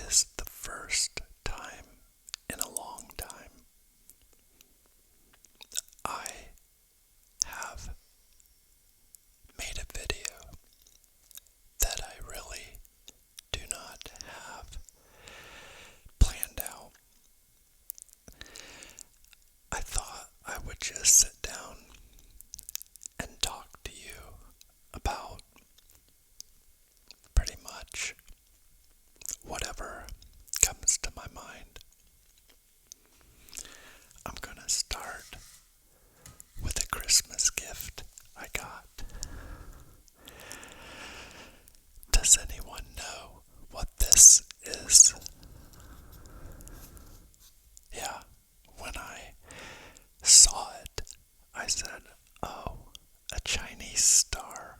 is the first time in a long time I have made a video that I really do not have planned out. I thought I would just sit down and talk to you about pretty much whatever comes to my mind. I'm gonna start with a Christmas gift I got. Does anyone know what this is? Yeah, when I saw it, I said, oh, a Chinese star.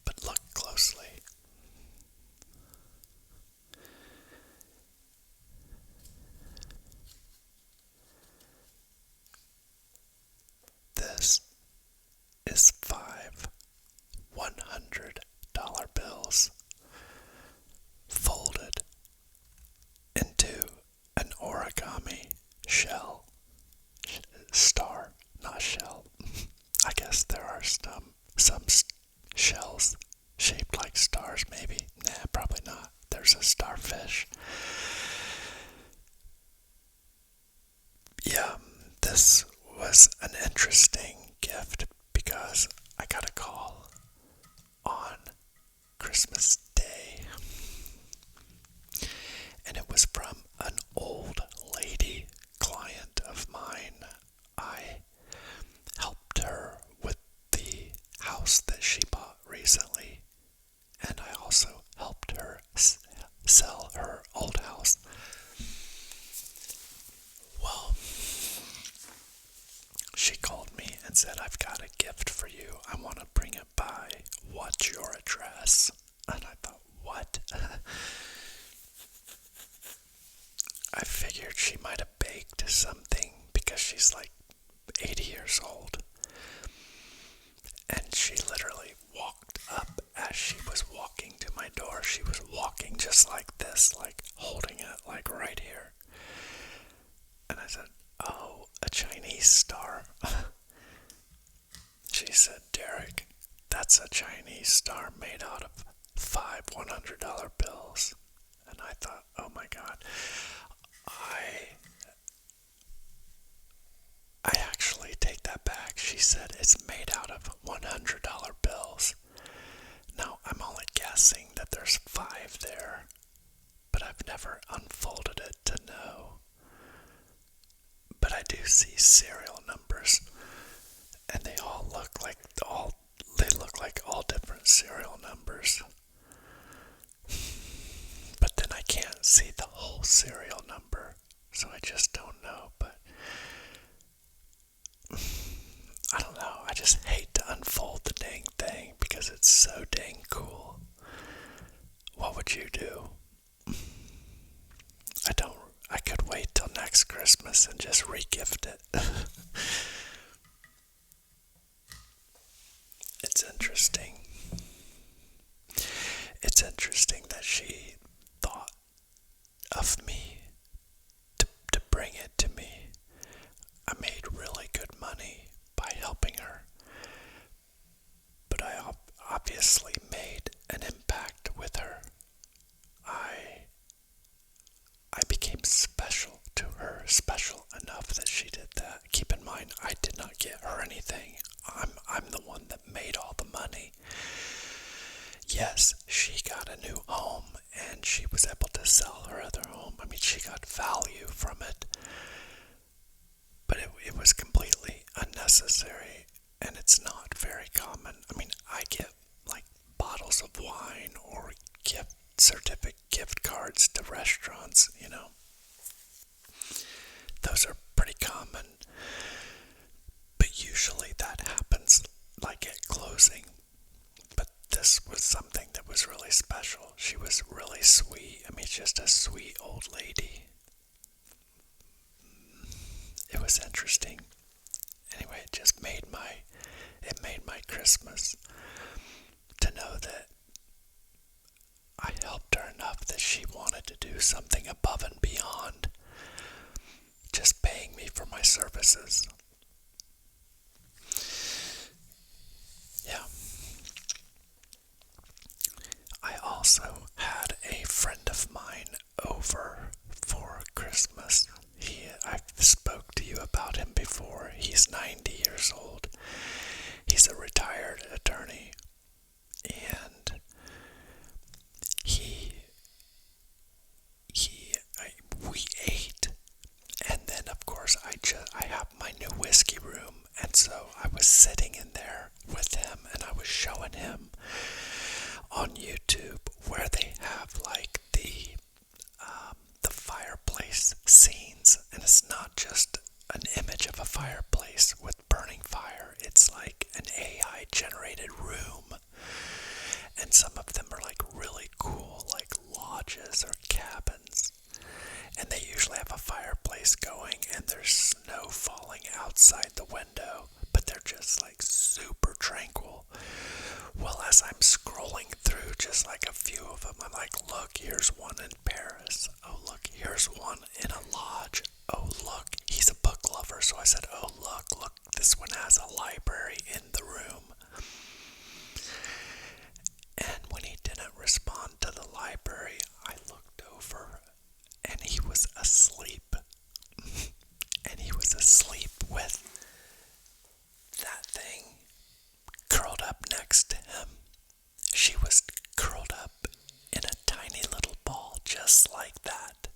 But look closely. This is 5 $100 bills folded into an origami shell. Star, not shell. I guess there are some shells shaped like stars, maybe. Nah, probably not. There's a starfish. Yeah, this was an interesting gift because I got a call on Christmas Day, and it was from an old lady client of mine. I helped her with the house that she bought recently, and I also helped her sell her old house. Well, she called me and said, I've got a gift for you. I want to bring it by. What's your address? And I thought, what? I figured she might have baked something because she's like 80 years old. And she literally walked up as she was walking to my door. She was walking just like this, like holding it like right here. And I said, oh, a Chinese star. She said, Derek, that's a Chinese star made out of 5 $100 bills. And I thought, oh my God, I actually take that back. She said it's made out of $100 bills. Now, I'm only guessing that there's 5 there, but I've never unfolded it to know. But I do see serial numbers, and they look like all different serial numbers. But then I can't see the whole serial number, so I just don't know. But I don't know, I just hate to unfold the dang thing because it's so dang cool. What would you do? I could wait till next Christmas and just re-gift it. It's interesting. It's interesting that she thought of me to bring it to me. I made really good money by helping her, but I obviously made an impact with her. I became special to her, special enough that she did that. Keep in mind, I did not get her anything. I'm the one that made all the money. Yes, she got a new home and she was able to sell her other home. I mean, she got value from it, but it was completely unnecessary, and it's not very common. I mean, I get like bottles of wine or gift cards to restaurants, you know. Those are pretty common, but usually that happens like at closing. But this was something that was really special. She was really sweet. I mean, just a sweet old lady. It was interesting. Anyway, it made my Christmas to know that I helped her that she wanted to do something above and beyond just paying me for my services. Yeah. I also had a friend of mine over for Christmas. I've spoke to you about him before. He's 90 years old. He's a retired attorney, and we ate, and then of course I have my new whiskey room, and so I was sitting in there with him, and I was showing him on YouTube where they have like the fireplace scenes, and it's not just an image of a fireplace with burning fire. It's like an AI generated room, and some of them are like really cool, like lodges or cabins, and they usually have a fireplace going and there's snow falling outside the window, but they're just like super tranquil. Well, as I'm scrolling through just like a few of them, I'm like, look, here's one in Paris. Oh, look, here's one in a lodge. Oh, look, he's a book lover. So I said, oh, look, this one has a library in the room. And when he didn't respond to the library, I looked over and he was asleep. And he was asleep with that thing curled up next to him. She was curled up in a tiny little ball just like that,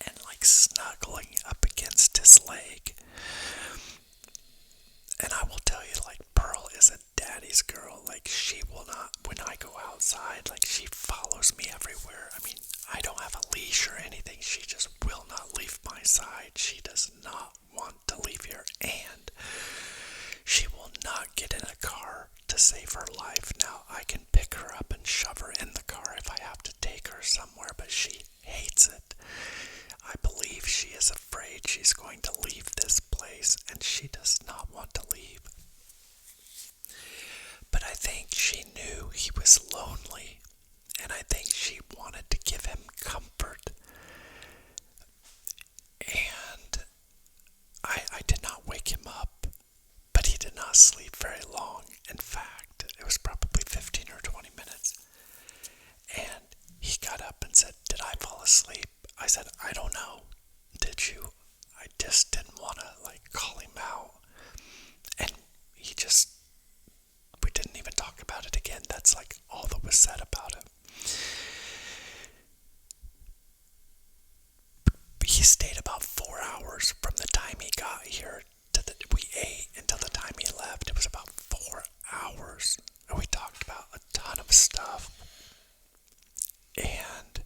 and like snuggling up against his leg. And I will tell you, like, Pearl is a daddy's girl. Like, she will not, when I go outside, like, she follows me everywhere. I mean, I don't have a leash or anything. She just will not leave my side. She does not want to leave here, and she will not get in a car to save her life. Now, I can pick her up and shove her in the car if I have to take her somewhere, but she hates it. I believe she is afraid she's going to leave this place, and she does not want to leave. But I think she knew he was lonely, and I think she wanted to give him comfort. And I did not wake him up, but he did not sleep very long. In fact, it was probably 15 or 20 minutes. And he got up and said, "Did I fall asleep?" I said, "I don't know. Did you?" I just didn't want to, like, call him out. And we didn't even talk about it again. That's, like, all that was said about it. He stayed about 4 hours from the time he got here we ate until the time he left. It was about 4 hours. And we talked about a ton of stuff. And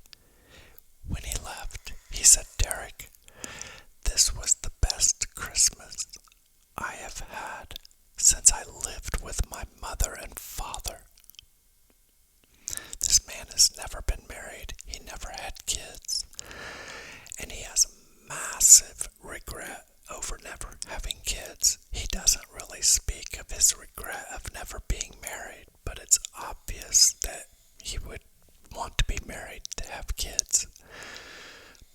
when he left, he said, "Derek, this was the best Christmas I have had since I lived with my mother and father." This man has never been married. He never had kids. And he has massive regret over never having kids. He doesn't really speak of his regret of never being married, but it's obvious that he would want to be married to have kids.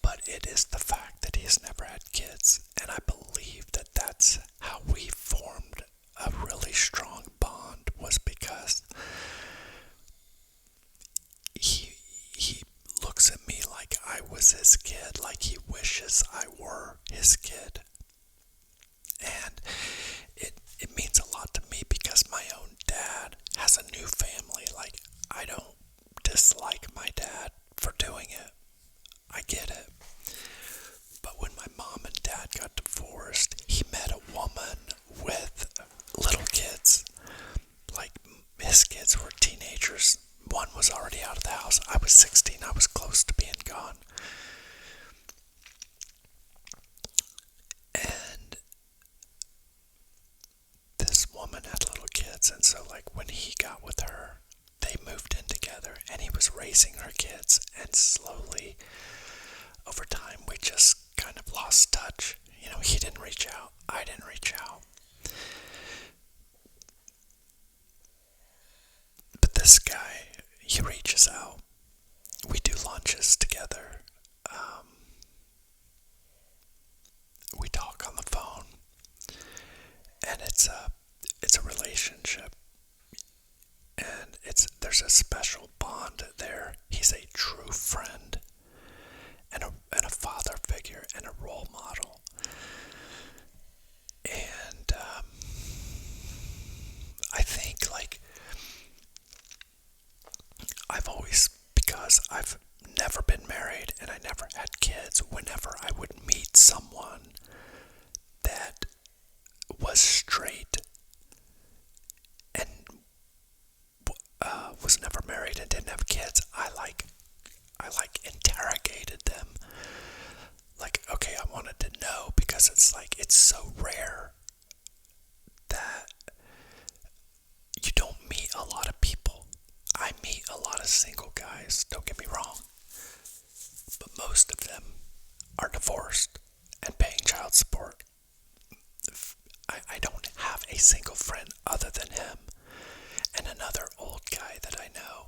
But it is the fact that he has never had kids, and I believe that that's how we formed a really strong bond, was because he looks at me like I was his kid, like he wishes I were his kid. And it means a lot to me because my own dad has a new family. Like, I don't dislike my dad for doing it. I get it. But when my mom and dad got divorced, he met a woman with little kids. Like, his kids were teenagers. One was already out of the house. I was 16. I was close to being gone. And this woman had little kids, and so, like, when he got with her, they moved in together, and he was raising her kids, and slowly, over time, we just kind of lost touch. You know, he didn't reach out. I didn't reach out. But this guy, he reaches out. we do lunches together. Um, we talk on the phone, and it's a relationship, and there's a special bond there. He's a true friend, and a father figure, and a role model. And I think, like, because I've never been married and I never had kids, whenever I would meet someone that was straight and was never married and didn't have kids, I interrogated them. Like, okay, I wanted to know, because it's so rare that you don't meet a lot of people. I meet a lot of single guys, don't get me wrong, but most of them are divorced and paying child support. I don't have a single friend other than him and another old guy that I know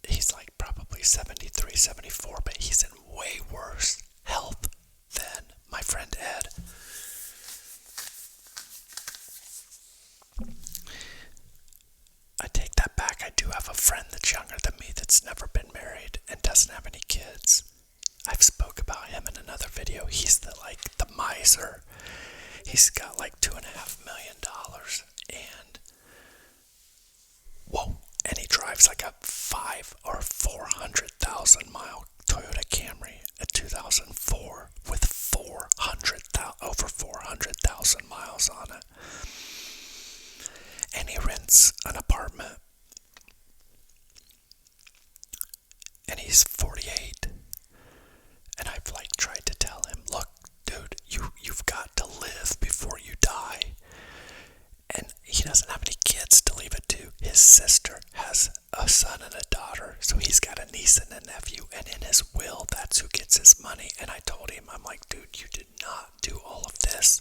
he's like probably 73, 74, but he's in way worse health than my friend Ed. I take that back. I do have a friend that's younger than me that's never been married and doesn't have any kids. I've spoke about him in another video. He's the miser. He's got like $2.5 million, and whoa, and he drives like a 5 or 400,000 mile Toyota Camry, a 2004 with over 400,000 miles on it. And he rents an apartment, and he's 48. And I've tried to tell him, look, dude, you've got to live before you die. And he doesn't have any kids to leave it to. His sister has a son and a daughter, so he's got a niece and a nephew, and in his will, that's who gets his money. And I told him, I'm like, dude, you did not do all of this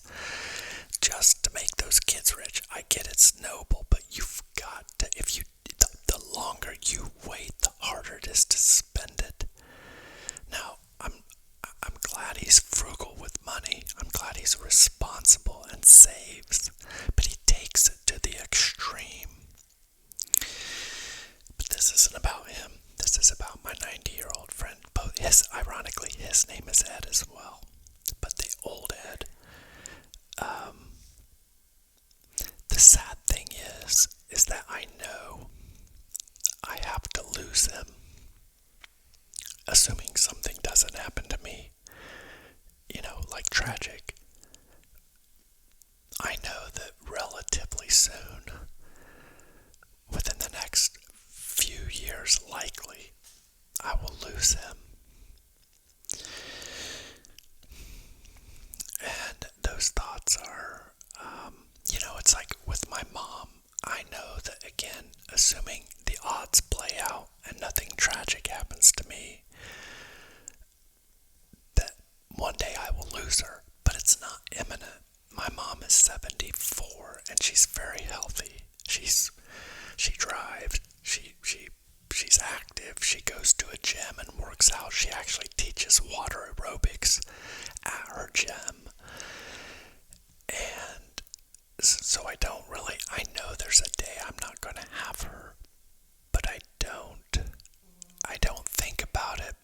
just to make those kids rich. I get it's noble, but you've got to, the longer you wait, the harder it is to spend it. Now, I'm glad he's frugal with money. I'm glad he's responsible and saves, but he takes it to the extreme. But this isn't about him. This is about my 90-year-old friend. Ironically, his name is Ed as well. But the old Ed. The sad thing is that I know I have to lose him, assuming something doesn't happen to me, like tragic. I know that relatively soon, within the next few years likely, I will lose him. And those thoughts are, it's like with my mom. I know that, again, assuming the odds play out and nothing tragic happens to me, that one day I will lose her, but it's not imminent. My mom is 74 and she's very healthy. She drives, she's active, she goes to a gym and works out. She actually teaches water aerobics at her gym. And so I know there's a day I'm not going to have her, but I don't think about it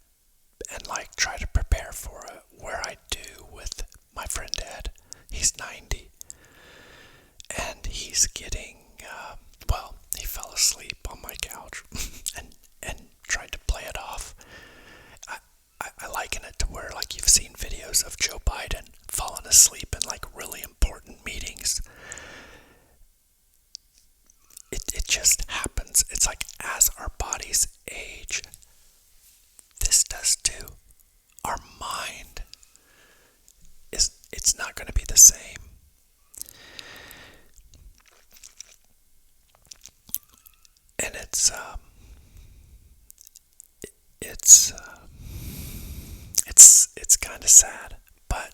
and try to prepare for it, where I do with my friend Ed. He's 90, and he's getting, he fell asleep on my couch and tried to play it off. I liken it to where, you've seen videos of Joe Biden falling asleep in, really important meetings. It just happens. It's as our bodies age, this does too. Our mind it's not going to be the same. And it's kind of sad, but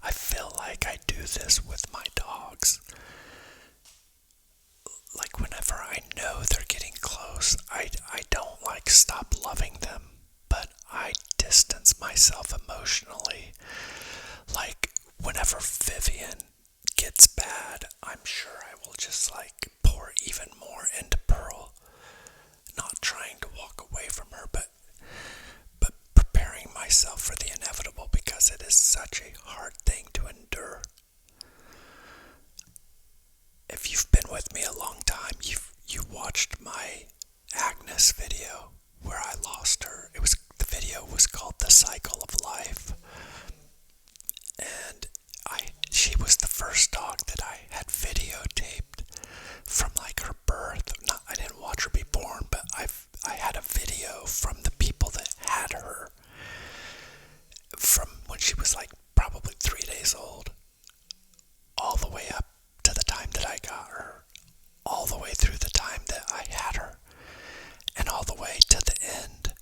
I feel like I do this with my dogs. Whenever I know they're getting close, I don't stop loving rebellion gets bad, I'm sure I will just like pour even more into Pearl. Not trying to walk away from her, but preparing myself for the inevitable because it is such a hard thing to endure. If you've been with me a long time, you watched my Agnes video where I lost her. The video was called The Cycle of Life. And she was the first dog that I had videotaped from like her birth. I didn't watch her be born, but I had a video from the people that had her from when she was like probably 3 days old, all the way up to the time that I got her, all the way through the time that I had her, and all the way to the end.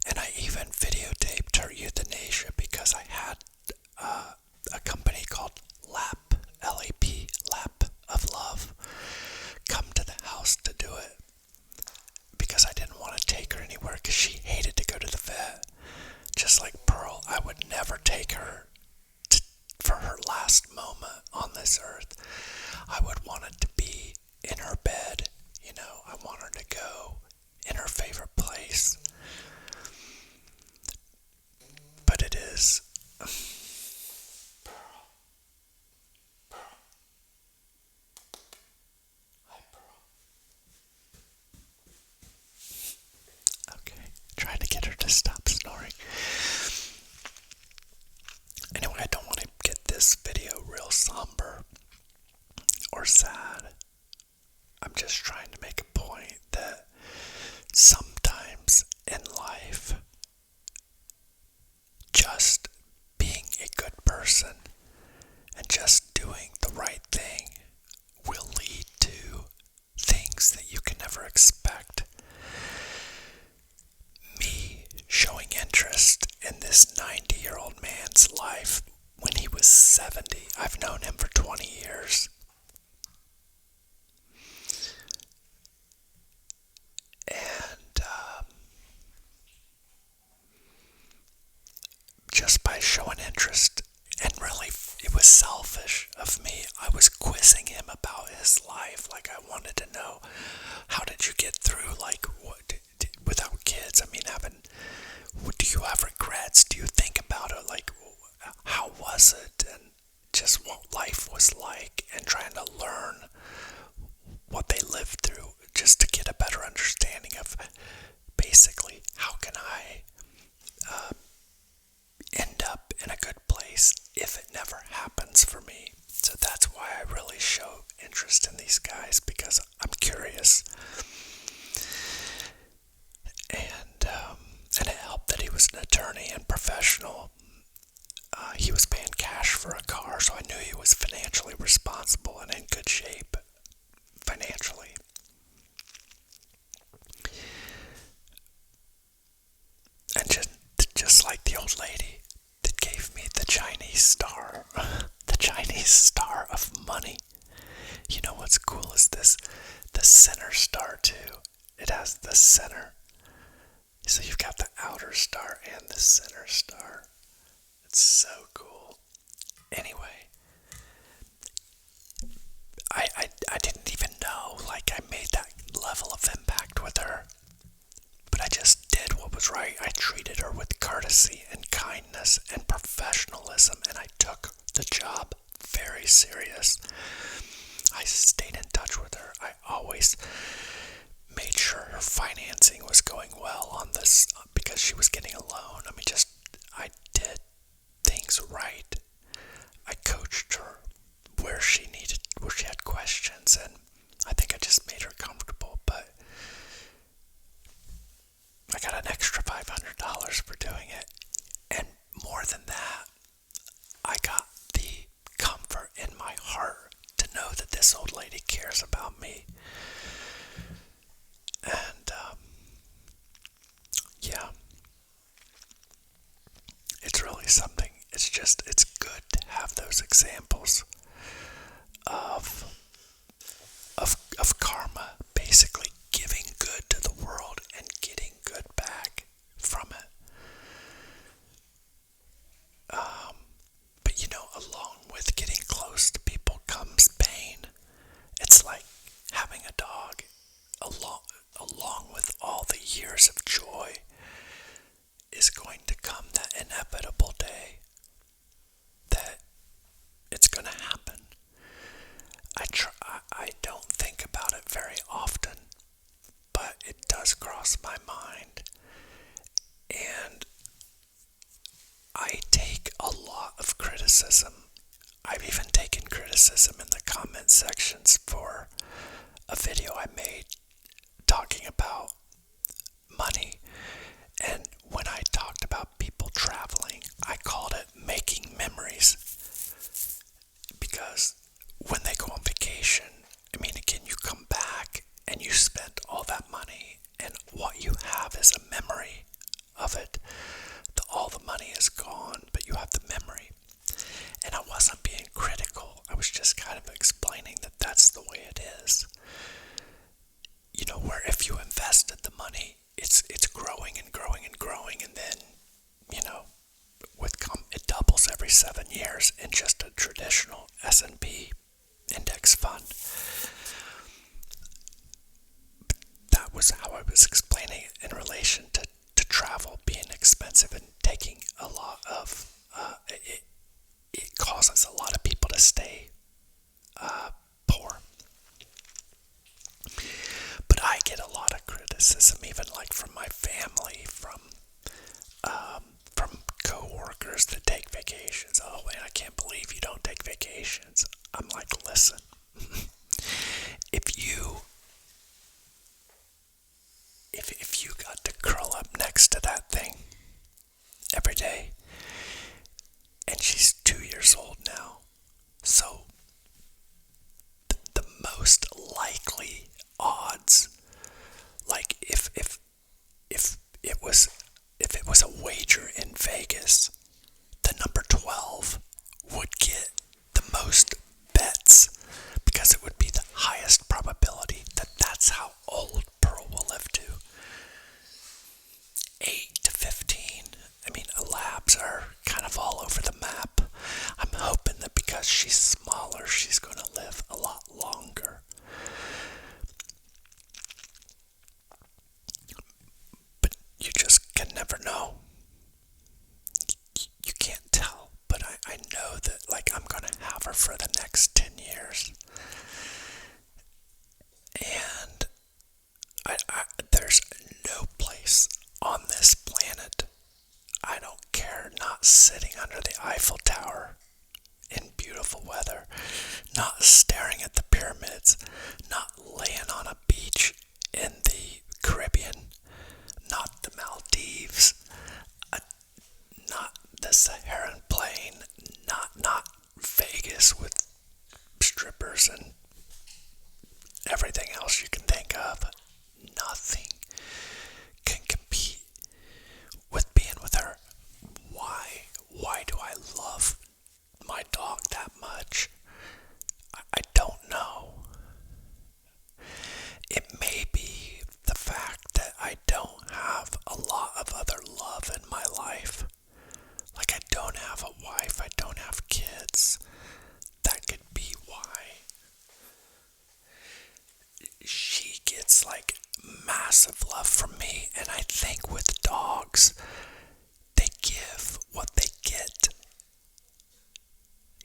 And I even videotaped her euthanasia because I had a company called LAP, L-A-P, LAP of Love, come to the house to do it because I didn't want to take her anywhere because she hated to go to the vet. Just like Pearl, I would never take her for her last moment on this earth. I would want it to be in her bed, I want her to go in her favorite place. But it is... Okay, trying to get her to stop snoring. Anyway, I don't want to get this video real somber or sad. I'm just trying to make a point that sometimes in life, just being a good person and just doing the right thing will lead to things that you can never expect. Me showing interest in this 90-year-old man's life when he was 70. I've known him for 20 years. And just by showing interest, and really it was selfish of me, I was quizzing him about his life. Like, I wanted to know, how did you get through, like, what, without kids? I mean, do you have regrets? Do you think about it? Like, how was it? And just what life was like, and trying to learn what they lived through just to get a better understanding of basically how can I end up in a good place if it never happens for me. So that's why I really show interest in these guys, because I'm curious. And it helped that he was an attorney and professional. He was paying cash for a car, so I knew he was financially responsible and in good shape financially. And just like the old lady that gave me the Chinese star, the Chinese star of money. You know what's cool is this, the center star too. It has the center. So you've got the outer star and the center star. It's so cool. Anyway, I didn't even know, like, I made that level of impact with her. But I just did what was right. I treated her with courtesy and kindness and professionalism, and I took the job very serious. I stayed in touch with her. I always made sure her financing was going well on this, because she was getting a loan. I did things right. I coached her where she had questions, and I think I just made her comfortable, but I got an extra $500 for doing it. And more than that, I got the comfort in my heart to know that this old lady cares about me. And, yeah, it's really something. It's good to have those examples of karma, basically giving good to the world and getting good back from it. But along with getting close criticism. I've even taken criticism in the comment sections for a video I made talking about money. And when I talked about people traveling, I called it making memories. Because when they go on vacation, I mean, again, you come back and you spent all that money, and what you have is a memory of it. All the money is gone, but you have the memory. And I wasn't being critical. I was just kind of explaining that that's the way it is. You know, where if you invested the money, it's growing and growing and growing, and then, you know, it doubles every 7 years in just a traditional S&P index fund. That was how I was explaining it in relation to travel being expensive and taking a lot of it causes a lot of people to stay poor. But I get a lot of criticism, even like from my family, from co-workers that take vacations. Oh man, I can't believe you don't take vacations. I'm like, listen, if you got to curl up next to that thing every day, and she's 2 years old now, so the most likely odds, like if it was a wager in Vegas, the number 12 would get the most bets, because it would be the highest probability that that's how old Pearl will live to. 8 to 15. I mean, labs are kind of all over the map. I'm hoping that because she's smaller, she's going to live a lot longer. But you just can never know. You can't tell. But I know that, like, I'm going to have her for the next 10 years. And there's no place on this planet, I don't care, not sitting under the Eiffel Tower in beautiful weather, not staring at the pyramids, not laying on a beach in the Caribbean, not the Maldives, not the Saharan Plain, not Vegas with strippers and everything else you can think of. Nothing can compete with being with her. Why? Why do I love my dog that much? I don't know. It may be the fact that I don't have a lot of other love in my life. Like, I don't have a wife, I don't have kids. That could be why. She gets like massive love from me, and I think with dogs, they give what they get.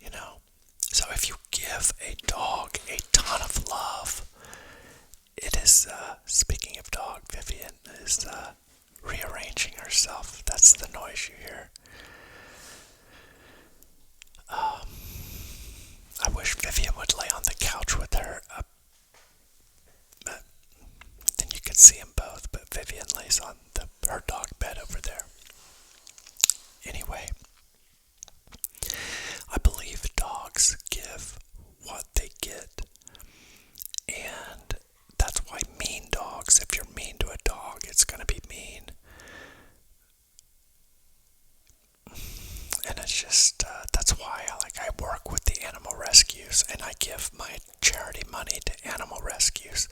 You know? So if you give a dog a ton of love, it is, speaking of dog, Vivian is rearranging herself. That's the noise you hear. I wish Vivian would lay on the couch with her. Then you could see them both, but Vivian lays on her dog bed over there. Anyway, I believe dogs give what they get. And that's why mean dogs, if you're mean to a dog, it's going to be mean. And it's just, that's why I work with the animal rescues, and I give my charity money to animal rescues.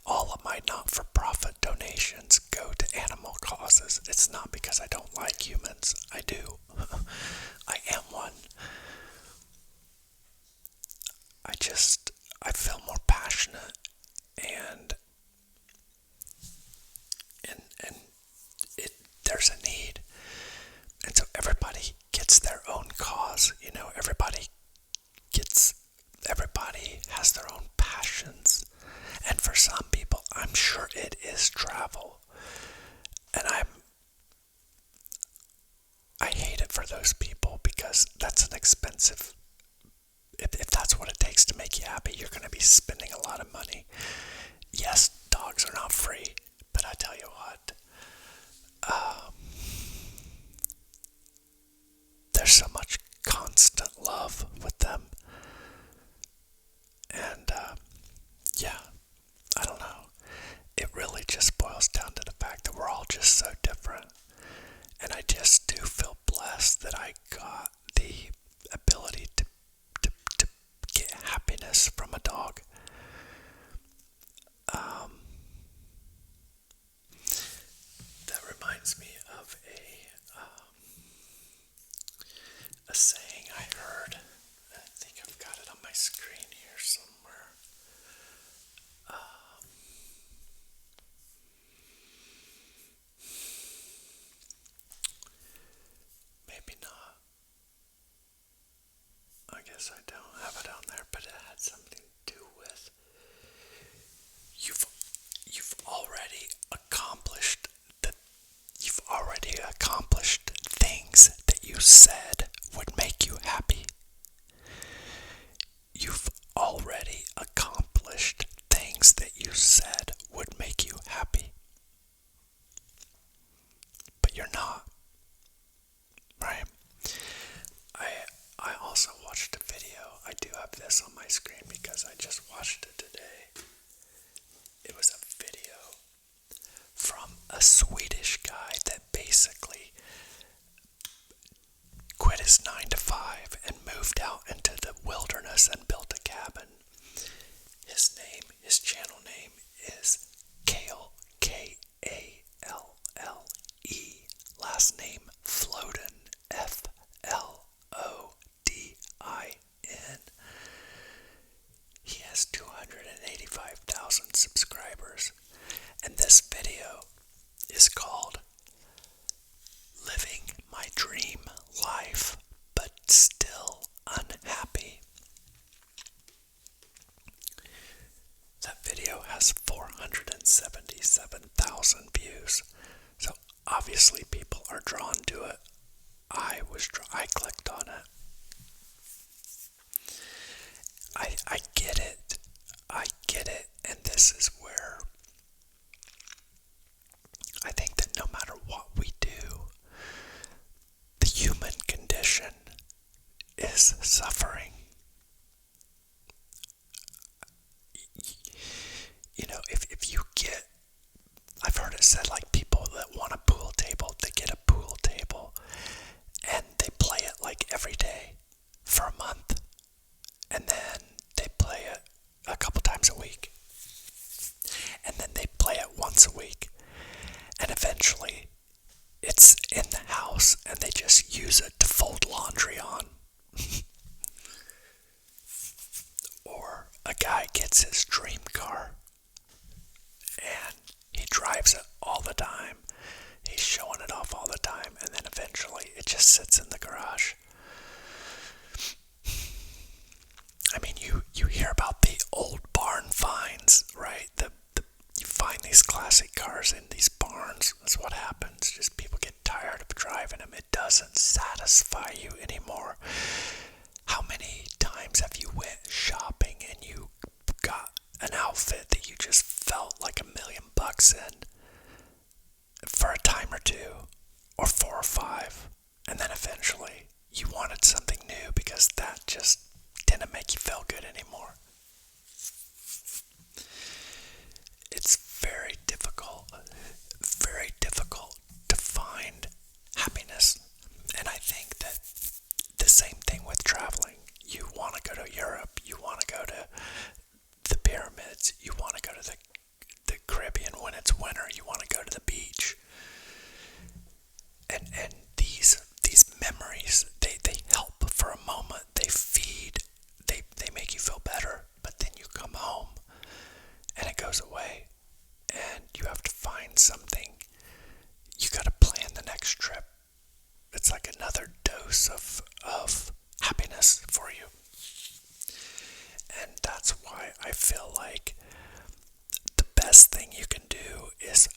All of my not-for-profit donations go to animal causes. It's not because I don't like humans. I do. I am one. I feel more passionate, and there's a need. And so everybody gets their own cause, you know, everybody has their own passions. And for some people, I'm sure it is travel. And I hate it for those people, because that's an expensive spending a lot of money. Yes, dogs are not free, but I tell you what, there's so much constant love with them. And, yeah, I don't know. It really just boils down to the fact that we're all just so different. And I just do feel blessed that I got the ability to get happiness from a dog. That reminds me of a saying I heard. I think I've got it on my screen here somewhere. Maybe not. I guess I don't have it on there, but it had something to do with you've already accomplished that you've already accomplished things that you said would make you happy. You've already accomplished things that you said would make you happy. But you're not. Right? I also watched a video. I do have this on my screen because I just watched it today. It was a video from a Swedish guy that basically quit his 9 to 5 and moved out into the wilderness and built a cabin. His channel name is Kale, K-A-L-L-E, last name Floden, F-L-O-D-I-N. He has 285,000 subscribers, and this video is called Living My Dream Life, but Still Unhappy. That video has 477,000 views, so obviously people are drawn to it. I clicked on it. I get it. And this is where I think that no matter what we do, the human condition is suffering. You know, if you get, I've heard it said, like, people that want a pool table, they get a pool table and they play it like every day for a month, and then they play it a couple times a week, and then they play it once a week, and eventually it's in the house and they just use it to fold laundry on. Or a guy gets his dream car and he drives it all the time. He's showing it off all the time, and then eventually it just sits in the garage. I mean, you hear about the old barn finds, right? You find these classic cars in these barns. That's what happens. Just people get tired of driving them. It doesn't satisfy you anymore. How many times have you went shopping and you got an outfit that you just felt like $1 million in for a time or two, or 4 or 5, and then eventually you wanted something new because that just didn't make you feel good anymore? It's very difficult to find happiness. And I think that the same thing with traveling. You want to go to Europe, you want to go to the pyramids, you want to go to the Caribbean when it's winter, you want to go to the beach. And these memories, they help for a moment. They feed, they make you feel better, but then you come home and it goes away, and you have to find something. You got to plan the next trip. It's like another dose of happiness for you. And that's why I feel like the best thing you can do is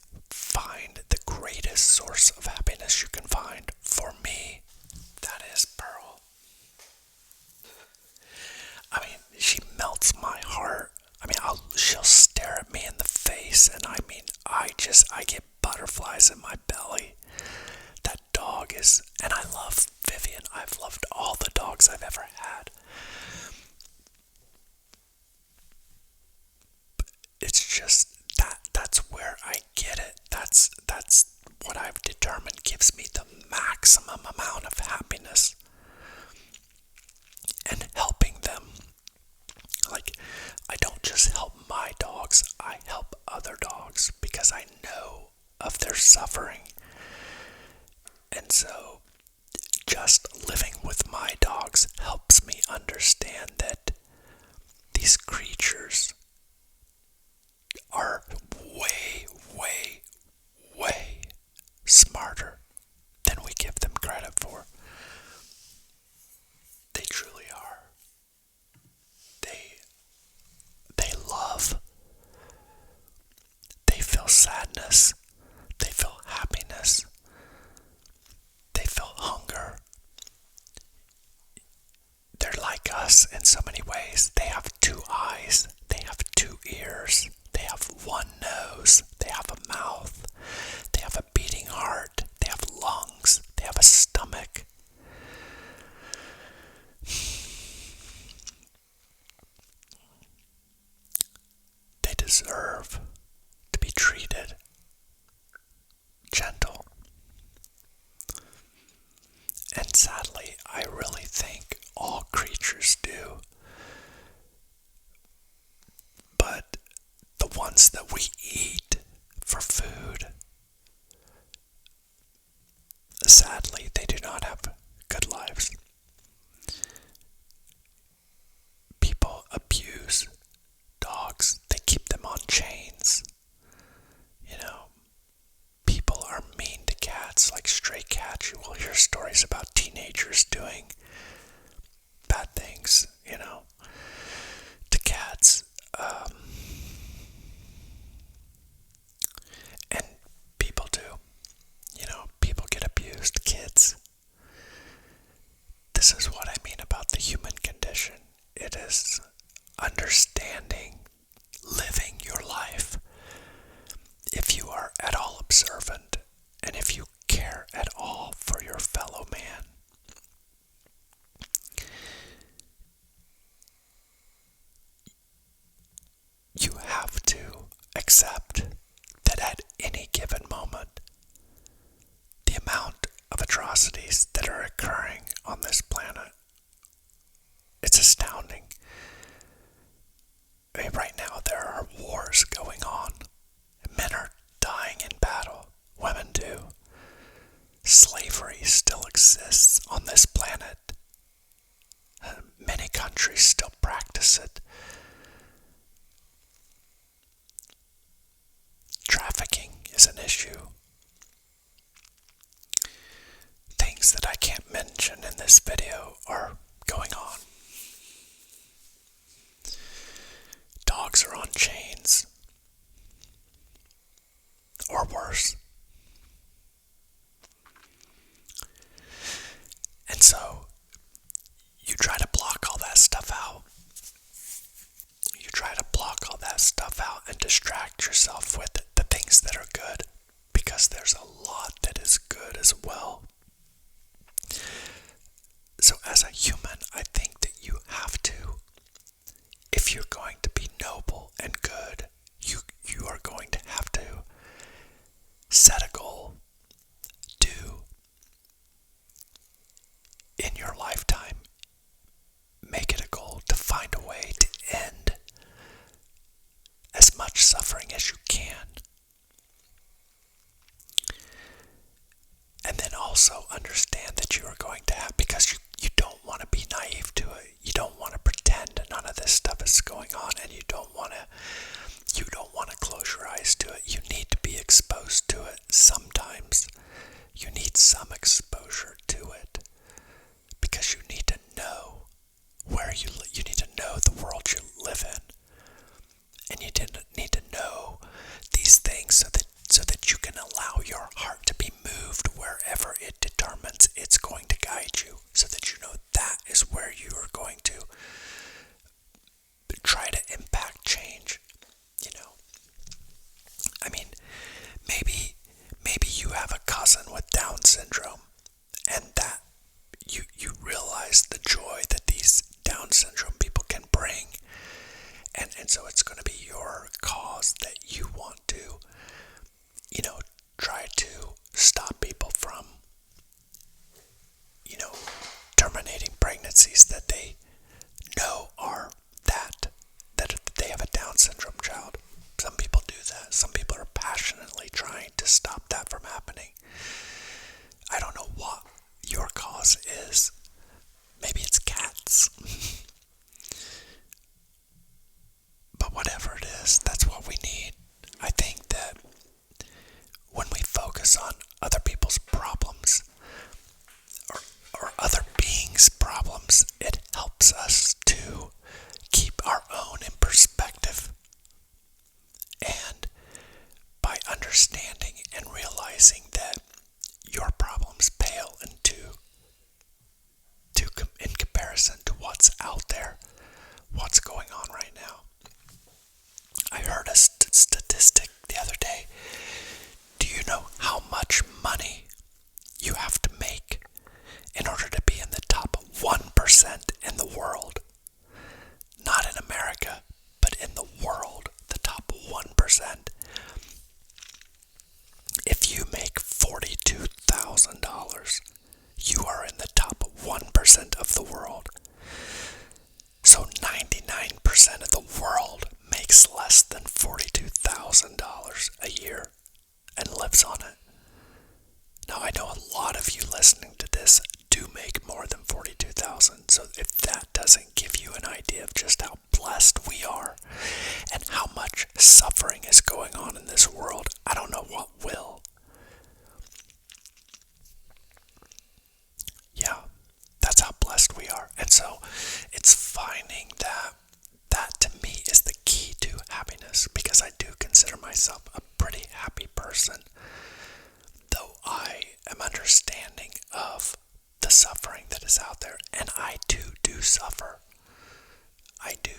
us in so many ways. They have 2 eyes, they have 2 ears, they have 1 nose, they have a mouth, they have a beating heart, they have lungs, they have a stomach. They deserve to be treated gentle. And sadly, I really think all creatures do. But the ones that we eat for food, sadly, they do not have good lives. People abuse dogs. They keep them on chains. People are mean to cats, like stray cats. You will hear stories about teenagers doing bad things, to cats. And people do. People get abused. Kids. This is what I mean about the human condition. It is understanding, living your life. If you are at all observant, and if you care at all for your fellow man, you have to accept that at any given moment, the amount of atrocities that are occurring on this planet, it's astounding. Right now there are wars going on. Men are dying in battle. Women do. Slavery still exists on this planet. Many countries still practice it. Trafficking is an issue. Things that I can't mention in this video are going on. Dogs are on chains. Or worse. And so, you try to block all that stuff out. You try to block all that stuff out and distract yourself with the things that are good, because there's a lot that is good as well. So as a human, I think that you have to, if you're going to be noble and good, you are going to have to set a goal. In your lifetime, make it a goal to find a way to end as much suffering as you can. And then also understand that you are going to have, because you don't want to be naive to it. You don't want to pretend none of this stuff is going on, and you don't want to close your eyes to it. You need to be exposed to it sometimes. You need some exposure to it, because you need to know where you need to know the world you live in, and you need to know these things so that you can allow your heart to be moved wherever it determines it's going to guide you, so that you know that is where 1% in the world. Not in America, but in the world, the top 1%. If you make $42,000, you are in the top 1% of the world. So 99% of the world makes less than $42,000 a year and lives on it. Now, I know a lot of you listening to this do make more than $42,000. So if that doesn't give you an idea of just how blessed we are and how much suffering is going on in this world, I don't know what will. Yeah, that's how blessed we are. And so it's finding that to me is the key to happiness, because I do consider myself a pretty happy person, though I am understanding of the suffering that is out there. And I too do suffer. I do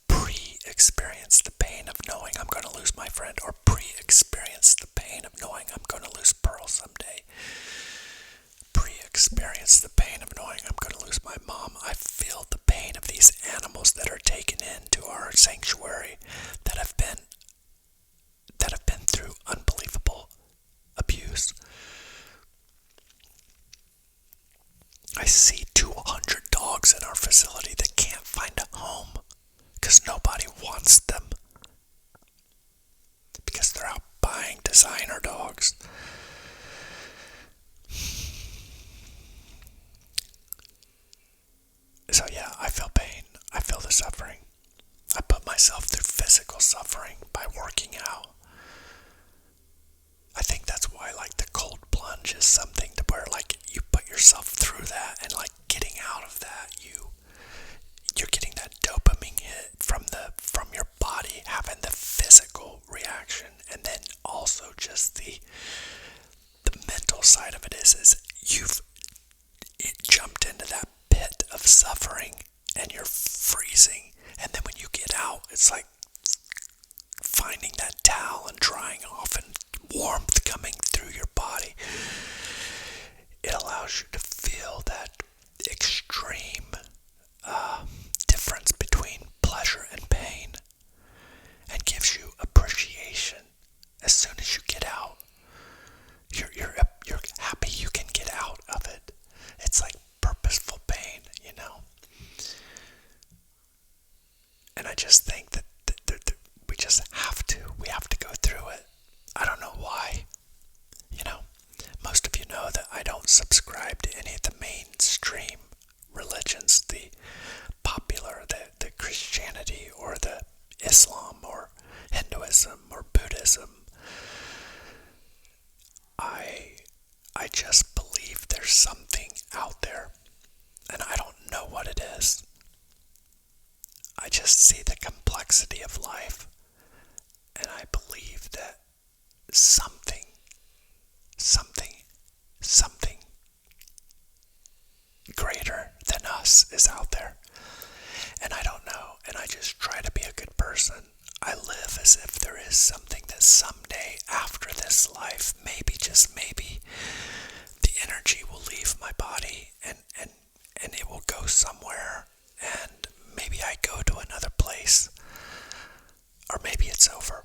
pre-experience the pain of knowing I'm going to lose my friend, or pre-experience the pain of knowing I'm going to lose Pearl someday. Pre-experience the pain of knowing I'm going to lose my mom. I feel the pain of these animals that are taken into our sanctuary that have been through unbelievable abuse. I see 200 dogs in our facility that can't find a home because nobody wants them, because they're out buying designer dogs. So yeah, I feel pain. I feel the suffering. I put myself through physical suffering by working out. I think that's why like the cold plunge is something to where like you put yourself through that, and like getting out of that, you're getting that dopamine hit from your body, having the physical reaction, and then also just the mental side of it is you've jumped into that pit of suffering and you're freezing, and then when you get out, it's like finding that towel and drying off and warmth coming through your body. It allows you to feel that extreme difference between pleasure and pain, and gives you appreciation. As soon as you get out, you're happy you can get out of it. It's like purposeful pain, you know. And I just think that we just have to go through it. I don't know why. You know, most of you know that I don't subscribe to any of the mainstream religions, the popular, the Christianity or the Islam or Hinduism or Buddhism. I just believe there's something out there, and I don't know what it is. I just see the complexity of life, and I believe that something greater than us is out there. And I don't know, and I just try to be a good person. I live as if there is something that someday after this life, maybe, just maybe, the energy will leave my body and it will go somewhere, and maybe I go to another place, or maybe it's over.